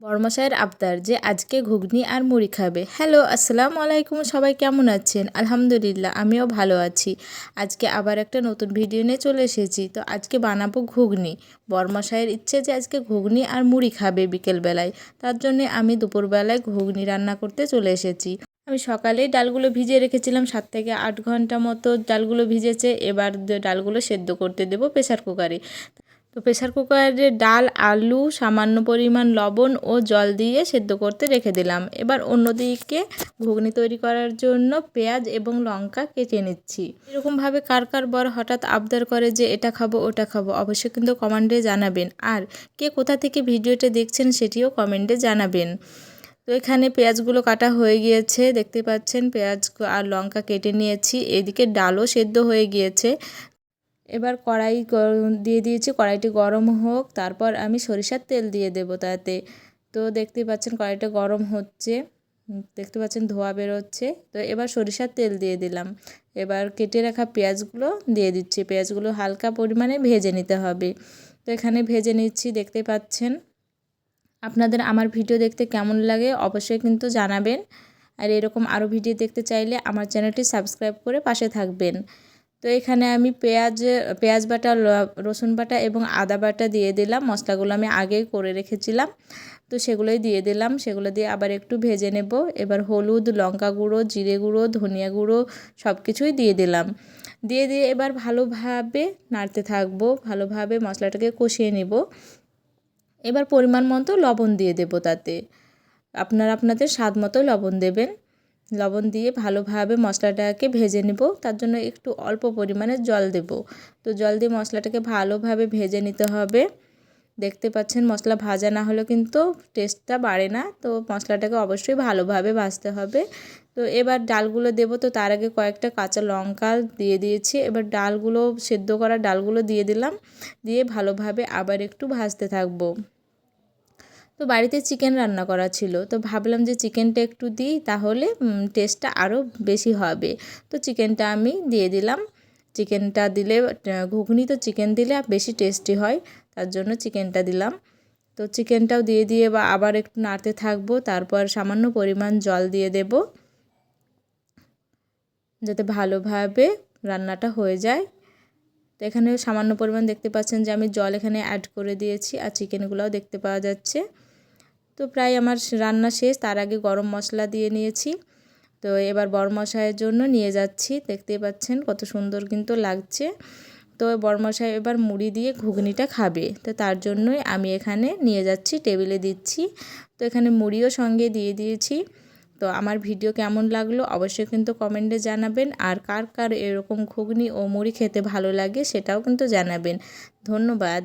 বড়মশাইয়ের আবদার যে আজকে ঘুগনি আর মুড়ি খাবে। হ্যালো, আসসালামু আলাইকুম, সবাই কেমন আছেন? আলহামদুলিল্লাহ, আমিও ভালো আছি। আজকে আবার একটা নতুন ভিডিও নিয়ে চলে এসেছি। তো আজকে বানাবো ঘুগনি। বড়মশাইয়ের ইচ্ছে যে আজকে ঘুগনি আর মুড়ি খাবে বিকেলবেলায়। তার জন্যে আমি দুপুরবেলায় ঘুগনি রান্না করতে চলে এসেছি। আমি সকালেই ডালগুলো ভিজিয়ে রেখেছিলাম, 7 থেকে 8 ঘন্টা মতো ডালগুলো ভিজেছে। এবার ডালগুলো সেদ্ধ করতে দেবো প্রেসার কুকারে। তো প্রেসার কুকারে ডাল, আলু, সামান্য পরিমাণ লবণ ও জল দিয়ে সেদ্ধ করতে রেখে দিলাম। এবার অন্যদিকে ঘুগনি তৈরি করার জন্য পেঁয়াজ এবং লঙ্কা কেটে নিচ্ছি। এরকমভাবে কার কার বর হঠাৎ আবদার করে যে এটা খাবো ওটা খাবো, অবশ্যই কিন্তু কমেন্টে জানাবেন। আর কে কোথা থেকে ভিডিওটা দেখছেন সেটিও কমেন্টে জানাবেন। তো এখানে পেঁয়াজগুলো কাটা হয়ে গিয়েছে, দেখতে পাচ্ছেন পেঁয়াজ আর লঙ্কা কেটে নিয়েছি। এদিকে ডালও সেদ্ধ হয়ে গিয়েছে। এবার কড়াই দিয়ে দিয়েছি, কড়াইটি গরম হোক, তারপর আমি সরিষার তেল দিয়ে দেব তাতে। তো দেখতে পাচ্ছেন কড়াইটা গরম হচ্ছে, দেখতে পাচ্ছেন ধোঁয়া বেরোচ্ছে। তো এবার সরিষার তেল দিয়ে দিলাম। এবার কেটে রাখা পেঁয়াজগুলো দিয়ে দিচ্ছি। পেঁয়াজগুলো হালকা পরিমাণে ভেজে নিতে হবে। তো এখানে ভেজে নিচ্ছি, দেখতে পাচ্ছেন। আপনাদের আমার ভিডিও দেখতে কেমন লাগে অবশ্যই কিন্তু জানাবেন। আর এরকম আরও ভিডিও দেখতে চাইলে আমার চ্যানেলটি সাবস্ক্রাইব করে পাশে থাকবেন। তো এখানে আমি পেঁয়াজ বাটা, রসুন বাটা এবং আদা বাটা দিয়ে দিলাম। মশলাগুলো আমি আগেই করে রেখেছিলাম, তো সেগুলোই দিয়ে দিলাম। সেগুলো দিয়ে আবার একটু ভেজে নেব। এবার হলুদ, লঙ্কা গুঁড়ো, জিরে গুঁড়ো, ধনিয়া গুঁড়ো সব কিছুই দিয়ে দিলাম। দিয়ে এবার ভালোভাবে নাড়তে থাকবো, ভালোভাবে মশলাটাকে কষিয়ে নেব। এবার পরিমাণ মতো লবণ দিয়ে দেব তাতে। আপনারা আপনাদের স্বাদ মতো লবণ দেবেন। লবণ দিয়ে ভালোভাবে মশলাটাকে ভেজে নেব। তার জন্য একটু অল্প পরিমাণে জল দেব। তো জল দিয়ে মশলাটাকে ভালোভাবে ভেজে নিতে হবে। দেখতে পাচ্ছেন মশলা ভাজা না হলে কিন্তু টেস্টটা বাড়ে না। তো মশলাটাকে অবশ্যই ভালোভাবে ভাজতে হবে। তো এবার ডালগুলো দেব। তো তার আগে কয়েকটা কাঁচা লঙ্কা দিয়ে দিয়েছি। এবার ডালগুলো, সেদ্ধ করা ডালগুলো দিয়ে দিলাম। দিয়ে ভালোভাবে আবার একটু ভাজতে থাকবো। তো বাড়িতে চিকেন রান্না করা ছিল, তো ভাবলাম যে চিকেনটা একটু দিই, তাহলে টেস্টটা আরও বেশি হবে। তো চিকেনটা আমি দিয়ে দিলাম। চিকেনটা দিলে ঘুগনি তো চিকেন দিলে বেশি টেস্টি হয়, তার জন্য চিকেনটা দিলাম। তো চিকেনটাও দিয়ে আবার একটু নাড়তে থাকবো। তারপর সামান্য পরিমাণ জল দিয়ে দেব, যাতে ভালোভাবে রান্নাটা হয়ে যায়। তো এখানে সামান্য পরিমাণ দেখতে পাচ্ছেন যে আমি জল এখানে অ্যাড করে দিয়েছি, আর চিকেনগুলোও দেখতে পাওয়া যাচ্ছে। তো প্রায় আমার রান্না শেষ। তার আগে গরম মশলা দিয়ে নিয়েছি। তো এবার বড়মশাইয়ের জন্য নিয়ে যাচ্ছি। দেখতেই পাচ্ছেন কত সুন্দর কিন্তু লাগছে। তো বড়মশাই এবার মুড়ি দিয়ে ঘুগনিটা খাবে, তো তার জন্যই আমি এখানে নিয়ে যাচ্ছি, টেবিলে দিচ্ছি। তো এখানে মুড়িও সঙ্গে দিয়ে দিয়েছি। তো আমার ভিডিও কেমন লাগলো অবশ্যই কিন্তু কমেন্টে জানাবেন। আর কার কার এরকম ঘুগনি ও মুড়ি খেতে ভালো লাগে সেটাও কিন্তু জানাবেন। ধন্যবাদ।